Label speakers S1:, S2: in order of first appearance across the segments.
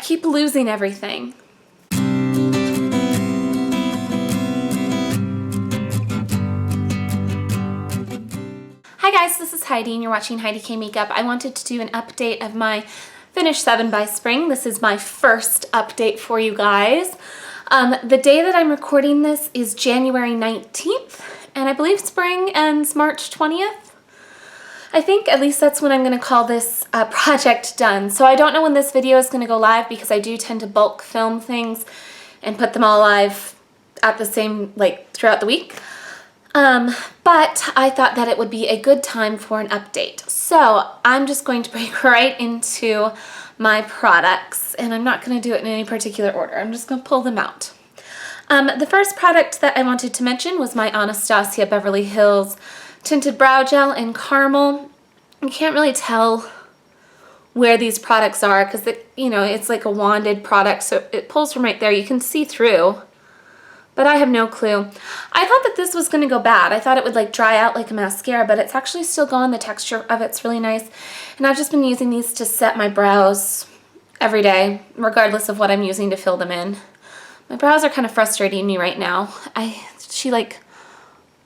S1: keep losing everything. Hi guys, this is Heidi and you're watching HeidiKMakeup. I wanted to do an update of my Finish 7 by Spring. This is my first update for you guys. The day that I'm recording this is January 19th, and I believe spring ends March 20th. I think at least that's when I'm going to call this project done. So I don't know when this video is going to go live because I do tend to bulk film things and put them all live at the same, like, throughout the week. But I thought that it would be a good time for an update. So I'm just going to break right into my products, and I'm not going to do it in any particular order. I'm just going to pull them out. The first product that I wanted to mention was my Anastasia Beverly Hills Tinted Brow Gel in Caramel. You can't really tell where these products are because, you know, it's like a wanded product, so it pulls from right there. You can see through. But I have no clue. I thought that this was going to go bad. I thought it would like dry out like a mascara, but it's actually still going. The texture of it's really nice. And I've just been using these to set my brows every day, regardless of what I'm using to fill them in. My brows are kind of frustrating me right now. She like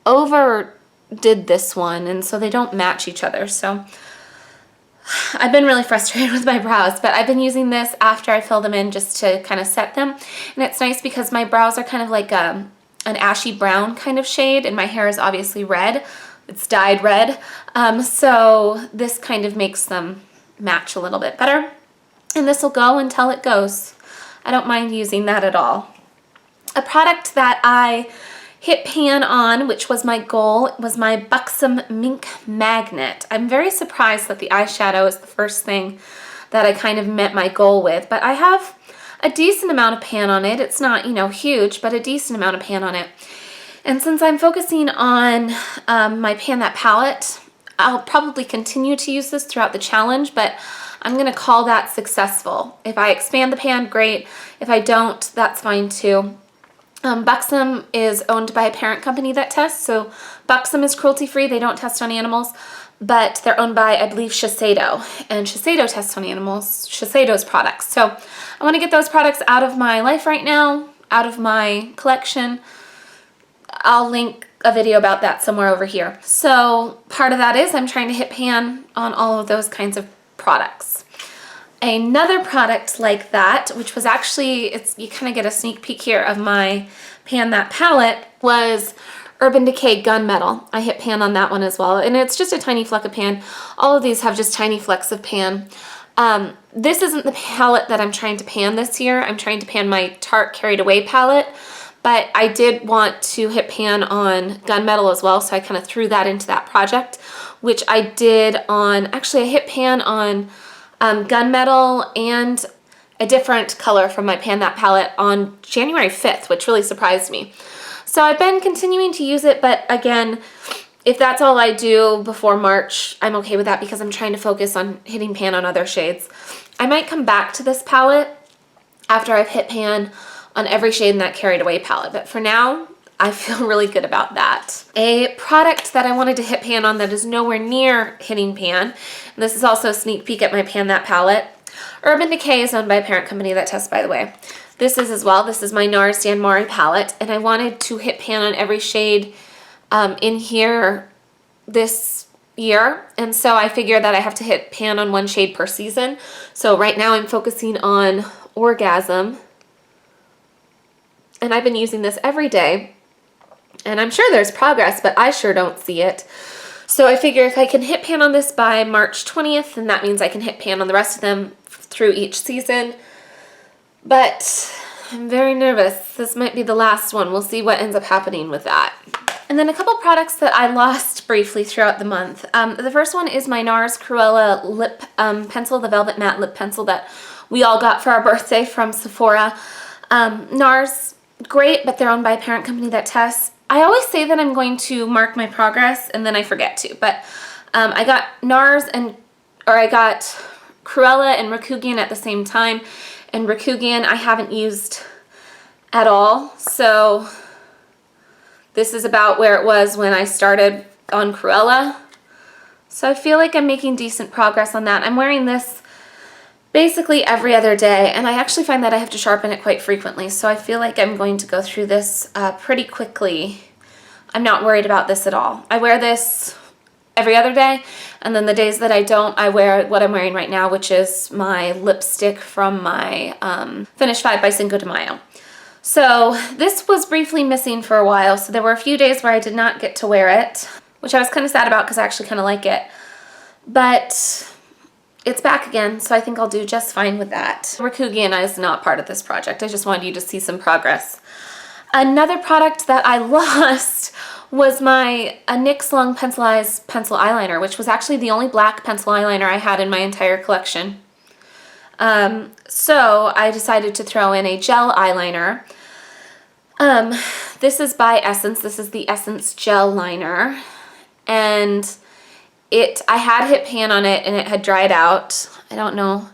S1: overdid this one, and so they don't match each other. So I've been really frustrated with my brows, but I've been using this after I fill them in just to kind of set them. And it's nice because my brows are kind of like an ashy brown kind of shade, and my hair is obviously red. It's dyed red. So this kind of makes them match a little bit better. And this will go until it goes. I don't mind using that at all. A product that I hit pan on, which was my goal, was my Buxom Mink Magnet. I'm very surprised that the eyeshadow is the first thing that I kind of met my goal with, but I have a decent amount of pan on it. It's not, you know, huge, but a decent amount of pan on it. And since I'm focusing on my Pan That palette, I'll probably continue to use this throughout the challenge, but I'm going to call that successful. If I expand the pan, great. If I don't, that's fine too. Buxom is owned by a parent company that tests, so Buxom is cruelty-free. They don't test on animals, but they're owned by, I believe, Shiseido, and Shiseido tests on animals, Shiseido's products. So I want to get those products out of my life right now, out of my collection. I'll link a video about that somewhere over here. So part of that is I'm trying to hit pan on all of those kinds of products. Another product like that, which was actually, you kind of get a sneak peek here of my Pan That palette, was Urban Decay Gunmetal. I hit pan on that one as well, and it's just a tiny fleck of pan. All of these have just tiny flecks of pan. This isn't the palette that I'm trying to pan this year. I'm trying to pan my Tarte Carried Away palette, but I did want to hit pan on Gunmetal as well, so I kind of threw that into that project, which I did on, actually I hit pan on Gunmetal and a different color from my Pan That palette on January 5th, which really surprised me. So I've been continuing to use it, but again, if that's all I do before March, I'm okay with that because I'm trying to focus on hitting pan on other shades. I might come back to this palette after I've hit pan on every shade in that Carried Away palette, but for now, I feel really good about that. A product that I wanted to hit pan on that is nowhere near hitting pan, and this is also a sneak peek at my Pan That palette. Urban Decay is owned by a parent company that tests, by the way. This is as well. This is my Nars Mari palette, and I wanted to hit pan on every shade in here this year, and so I figured that I have to hit pan on one shade per season. So right now I'm focusing on Orgasm, and I've been using this every day. And I'm sure there's progress, but I sure don't see it. So I figure if I can hit pan on this by March 20th, then that means I can hit pan on the rest of them through each season. But I'm very nervous. This might be the last one. We'll see what ends up happening with that. And then a couple products that I lost briefly throughout the month. The first one is my Nars Cruela lip pencil, the Velvet Matte lip pencil that we all got for our birthday from Sephora. Nars, great, but they're owned by a parent company that tests. I always say that I'm going to mark my progress and then I forget to, but I got I got Cruela and Rakugan at the same time, and Rakugan I haven't used at all, so this is about where it was when I started on Cruela. So I feel like I'm making decent progress on that. I'm wearing this basically every other day, and I actually find that I have to sharpen it quite frequently, so I feel like I'm going to go through this pretty quickly. I'm not worried about this at all. I wear this every other day, and then the days that I don't, I wear what I'm wearing right now, which is my lipstick from my Finish 5 by Cinco de Mayo. So this was briefly missing for a while, so there were a few days where I did not get to wear it, which I was kind of sad about because I actually kind of like it. But it's back again, so I think I'll do just fine with that. Rakugiana is not part of this project. I just wanted you to see some progress. Another product that I lost was my NYX Long Pencilized Pencil Eyeliner, which was actually the only black pencil eyeliner I had in my entire collection. So I decided to throw in a gel eyeliner. This is by Essence. This is the Essence Gel Liner. And I had hit pan on it and it had dried out. I don't know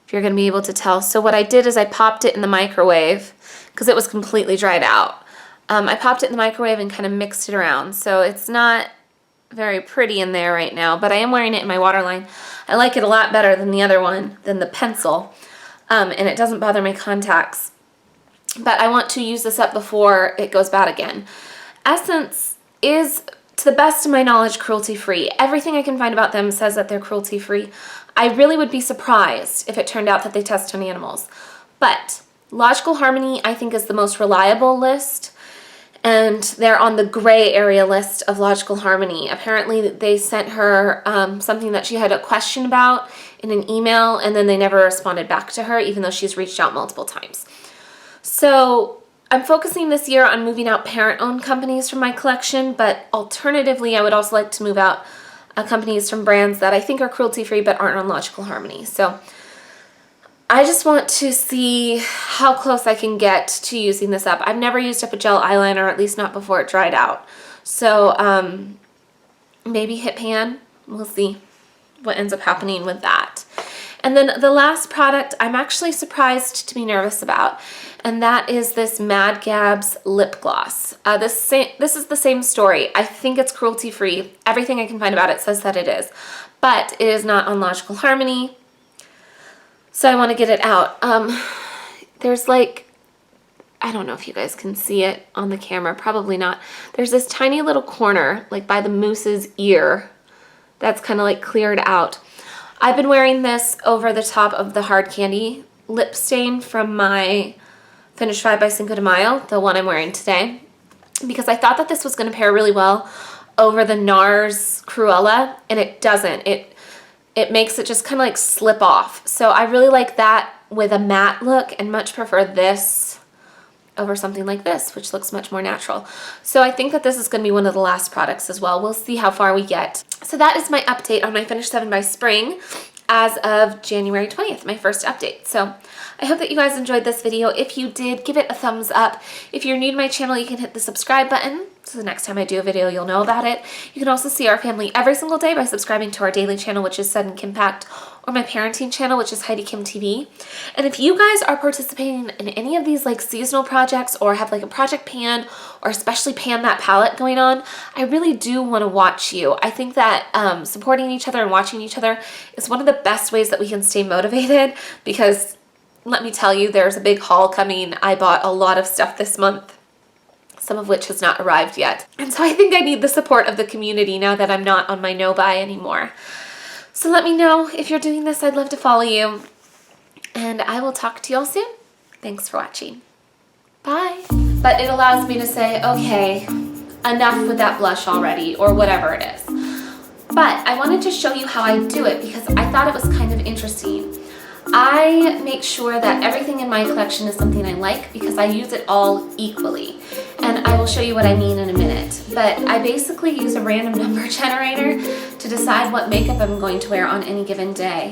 S1: if you're going to be able to tell. So what I did is I popped it in the microwave because it was completely dried out. I popped it in the microwave and kind of mixed it around. So it's not very pretty in there right now, but I am wearing it in my waterline. I like it a lot better than the other one, than the pencil, and it doesn't bother my contacts. But I want to use this up before it goes bad again. Essence is, to the best of my knowledge, cruelty-free. Everything I can find about them says that they're cruelty-free. I really would be surprised if it turned out that they test on animals. But Logical Harmony, I think, is the most reliable list. And they're on the gray area list of Logical Harmony. Apparently they sent her something that she had a question about in an email, and then they never responded back to her, even though she's reached out multiple times. So I'm focusing this year on moving out parent-owned companies from my collection, but alternatively I would also like to move out companies from brands that I think are cruelty-free but aren't on Logical Harmony. So I just want to see how close I can get to using this up. I've never used up a gel eyeliner, at least not before it dried out. So maybe hit pan. We'll see what ends up happening with that. And then the last product I'm actually surprised to be nervous about, and that is this Mad Gabs lip gloss. This is the same story. I think it's cruelty-free. Everything I can find about it says that it is, but it is not on Logical Harmony. So I want to get it out. There's like, I don't know if you guys can see it on the camera, probably not. There's this tiny little corner, like by the moose's ear, that's kind of like cleared out. I've been wearing this over the top of the Hard Candy lip stain from my Finish 5 by Cinco de Mayo, the one I'm wearing today, because I thought that this was going to pair really well over the Nars Cruela, and it doesn't. It makes it just kind of like slip off. So I really like that with a matte look and much prefer this over something like this, which looks much more natural. So I think that this is going to be one of the last products as well. We'll see how far we get. So that is my update on my Finish 7 by Spring as of January 20th, my first update. So I hope that you guys enjoyed this video. If you did, give it a thumbs up. If you're new to my channel, you can hit the subscribe button, so the next time I do a video, you'll know about it. You can also see our family every single day by subscribing to our daily channel, which is Sudden Kimpact, or my parenting channel, which is HeidiKMTV. And if you guys are participating in any of these like seasonal projects, or have like a project pan, or especially pan that palette going on, I really do want to watch you. I think that supporting each other and watching each other is one of the best ways that we can stay motivated, because let me tell you, there's a big haul coming. I bought a lot of stuff this month, some of which has not arrived yet. And so I think I need the support of the community now that I'm not on my no-buy anymore. So let me know if you're doing this. I'd love to follow you. And I will talk to you all soon. Thanks for watching. Bye. But it allows me to say, okay, enough with that blush already, or whatever it is. But I wanted to show you how I do it because I thought it was kind of interesting. I make sure that everything in my collection is something I like because I use it all equally. And I will show you what I mean in a minute. But I basically use a random number generator to decide what makeup I'm going to wear on any given day.